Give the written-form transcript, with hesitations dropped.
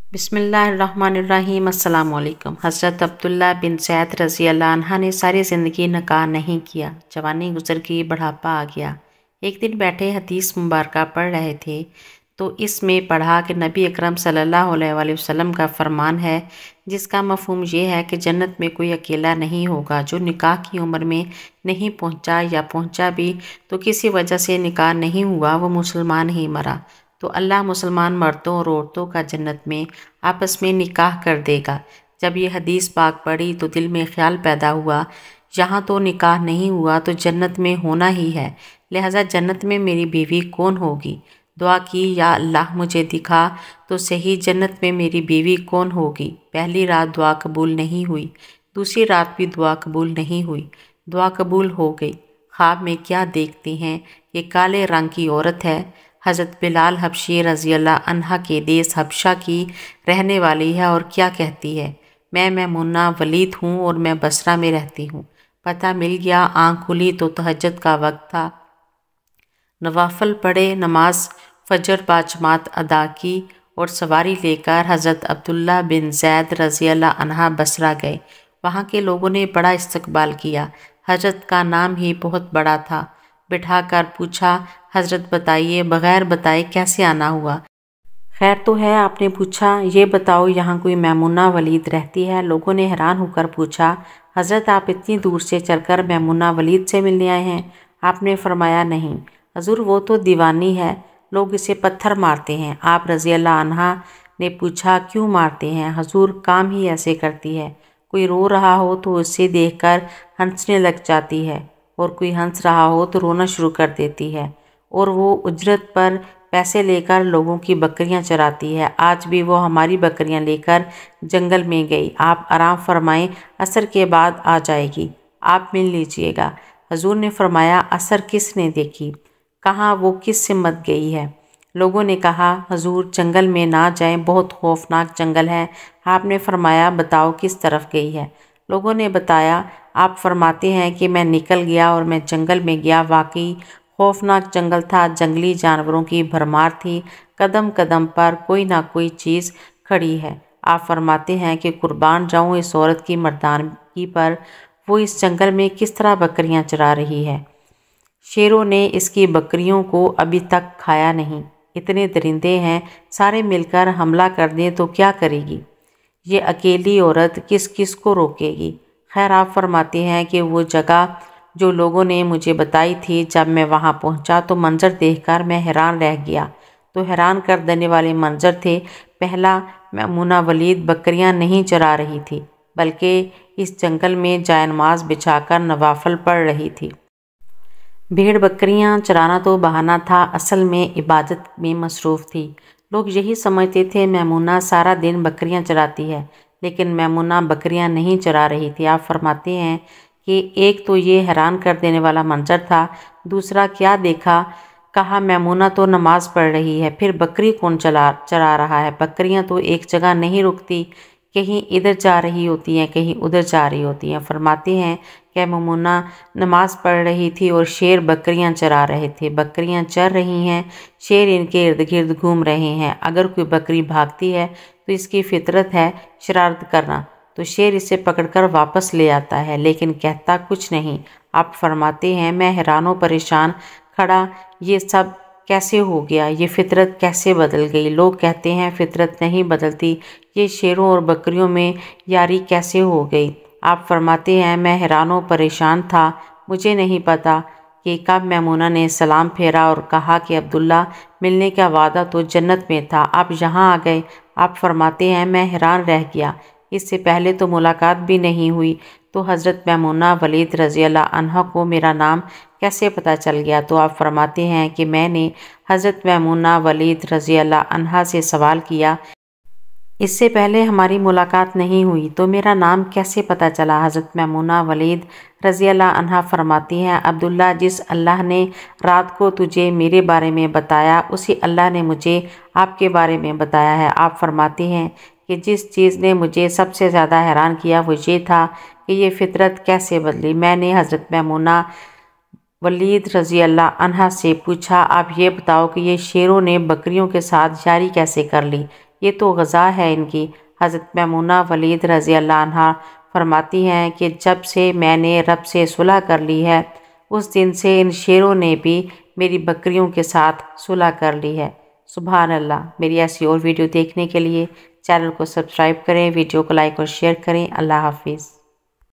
बिस्मिल्लाहिर्रहमानिर्रहीम। अस्सलाम वालेकुम। हज़रत अब्दुल्ला बिन ज़ैद रज़ी अल्लाह अन्हा ने सारी ज़िंदगी निकाह नहीं किया। जवानी गुजर गई, बुढ़ापा आ गया। एक दिन बैठे हदीस मुबारक पढ़ रहे थे तो इसमें पढ़ा कि नबी अकरम सल्लल्लाहु अलैहि वसल्लम का फरमान है, जिसका मफ़हूम ये है कि जन्नत में कोई अकेला नहीं होगा जो निकाह की उम्र में नहीं पहुँचा, या पहुँचा भी तो किसी वजह से निकाह नहीं हुआ, वो मुसलमान ही मरा, तो अल्लाह मुसलमान मर्दों और औरतों का जन्नत में आपस में निकाह कर देगा। जब ये हदीस पाक पढ़ी तो दिल में ख्याल पैदा हुआ, यहाँ तो निकाह नहीं हुआ तो जन्नत में होना ही है, लिहाजा जन्नत में मेरी बीवी कौन होगी। दुआ की, या अल्लाह मुझे दिखा तो सही जन्नत में मेरी बीवी कौन होगी। पहली रात दुआ कबूल नहीं हुई, दूसरी रात भी दुआ कबूल नहीं हुई। दुआ कबूल हो गई। ख्वाब में क्या देखते हैं कि काले रंग की औरत है, हज़रत बिलाल हबशी रज़ी अल्लाह अन्हा के देश हबशा की रहने वाली है, और क्या कहती है, मैं मैमुना वलीद हूँ और मैं बसरा में रहती हूँ। पता मिल गया। आँख खुली तो तहज्जुद का वक्त था। नवाफल पढ़े, नमाज फजर बाजमात अदा की और सवारी लेकर हज़रत अब्दुल्ला बिन ज़ैद रज़ी अल्लाह अन्हा बसरा गए। वहाँ के लोगों ने बड़ा इस्तकबाल किया। हज़रत का नाम ही बहुत बड़ा था। बिठा कर पूछा, हज़रत बताइए, बग़ैर बताए कैसे आना हुआ। खैर तो है, आपने पूछा, ये बताओ यहाँ कोई मैमुना वलीद रहती है। लोगों ने हैरान होकर पूछा, हज़रत आप इतनी दूर से चलकर मैमुना वलीद से मिलने आए हैं। आपने फरमाया, नहीं हजूर, वो तो दीवानी है, लोग इसे पत्थर मारते हैं। आप रज़ी अल्लाह अन्हा ने पूछा, क्यों मारते हैं। हजूर, काम ही ऐसे करती है, कोई रो रहा हो तो उसे देखकर हंसने लग जाती है, और कोई हंस रहा हो तो रोना शुरू कर देती है, और वो उजरत पर पैसे लेकर लोगों की बकरियां चराती है। आज भी वो हमारी बकरियां लेकर जंगल में गई। आप आराम फरमाएं, असर के बाद आ जाएगी, आप मिल लीजिएगा। हजूर ने फरमाया, असर किसने देखी, कहाँ वो किस से मत गई है। लोगों ने कहा, हजूर जंगल में ना जाएं, बहुत खौफनाक जंगल है। आपने फरमाया, बताओ किस तरफ गई है। लोगों ने बताया, आप फरमाते हैं कि मैं निकल गया और मैं जंगल में गया। वाकई खौफनाक जंगल था, जंगली जानवरों की भरमार थी, कदम कदम पर कोई ना कोई चीज़ खड़ी है। आप फरमाते हैं कि कुर्बान जाऊं इस औरत की मर्दानगी पर, वो इस जंगल में किस तरह बकरियां चरा रही है। शेरों ने इसकी बकरियों को अभी तक खाया नहीं। इतने दरिंदे हैं, सारे मिलकर हमला कर दें तो क्या करेगी ये अकेली औरत, किस किस को रोकेगी। खैर, आप फरमाते हैं कि वो जगह जो लोगों ने मुझे बताई थी, जब मैं वहाँ पहुँचा तो मंजर देखकर मैं हैरान रह गया। तो हैरान कर देने वाले मंजर थे। पहला, मैमुना वलीद बकरियाँ नहीं चरा रही थी, बल्कि इस जंगल में जायनमाज बिछाकर नवाफल पढ़ रही थी। भेड़ बकरियां चराना तो बहाना था, असल में इबादत में मसरूफ़ थी। लोग यही समझते थे मैमुना सारा दिन बकरियां चराती है, लेकिन मैमुना बकरियां नहीं चरा रही थी। आप फरमाते हैं कि एक तो ये हैरान कर देने वाला मंजर था, दूसरा क्या देखा, कहा मैमुना तो नमाज पढ़ रही है, फिर बकरी कौन चरा रहा है। बकरियां तो एक जगह नहीं रुकती, कहीं इधर जा रही होती हैं, कहीं उधर जा रही होती हैं। फरमाते हैं कि मैमुना नमाज पढ़ रही थी और शेर बकरियां चरा रहे थे। बकरियां चर रही हैं, शेर इनके इर्द गिर्द घूम रहे हैं। अगर कोई बकरी भागती है तो इसकी फितरत है शरारत करना, तो शेर इसे पकड़कर वापस ले आता है, लेकिन कहता कुछ नहीं। आप फरमाते हैं, मैं हैरान परेशान खड़ा, ये सब कैसे हो गया, ये फितरत कैसे बदल गई। लोग कहते हैं फितरत नहीं बदलती, ये शेरों और बकरियों में यारी कैसे हो गई। आप फरमाते हैं, मैं हैरान परेशान था, मुझे नहीं पता कि कब मैमुना ने सलाम फेरा और कहा कि अब्दुल्ला, मिलने का वादा तो जन्नत में था, आप यहाँ आ गए। आप फरमाते हैं, मैं हैरान रह गया, इससे पहले तो मुलाकात भी नहीं हुई, तो हज़रत मैमुना वलीद रज़ी अल्लाह अन्हा को मेरा नाम कैसे पता चल गया। तो आप फरमाते हैं कि मैंने हज़रत मैमुना वलीद रज़ी अल्लाह अन्हा से सवाल किया, इससे पहले हमारी मुलाकात नहीं हुई तो मेरा नाम कैसे पता चला। हज़रत मैमुना वलीद रज़ी अल्लाह अन्हा फरमाती हैं, अब्दुल्ला, जिस अल्लाह ने रात को तुझे मेरे बारे में बताया, उसी अल्लाह ने मुझे आपके बारे में बताया है। आप फरमाते हैं कि जिस चीज़ ने मुझे सबसे ज़्यादा हैरान किया वो ये था कि ये फितरत कैसे बदली। मैंने हज़रत मैमुना वलीद रज़ी अल्लाह अन्हा से पूछा, आप ये बताओ कि ये शेरों ने बकरियों के साथ यारी कैसे कर ली। یہ تو غذا ہے ان کی۔ حضرت میمونہ ولید رضی اللہ عنہا فرماتی ہیں کہ جب سے میں نے رب سے صلح کر لی ہے اس دن سے ان شیروں نے بھی میری بکریوں کے ساتھ صلح کر لی ہے۔ سبحان اللہ۔ میری ایسی اور ویڈیو دیکھنے کے لیے چینل کو سبسکرائب کریں، ویڈیو کو لائک اور شیئر کریں۔ اللہ حافظ۔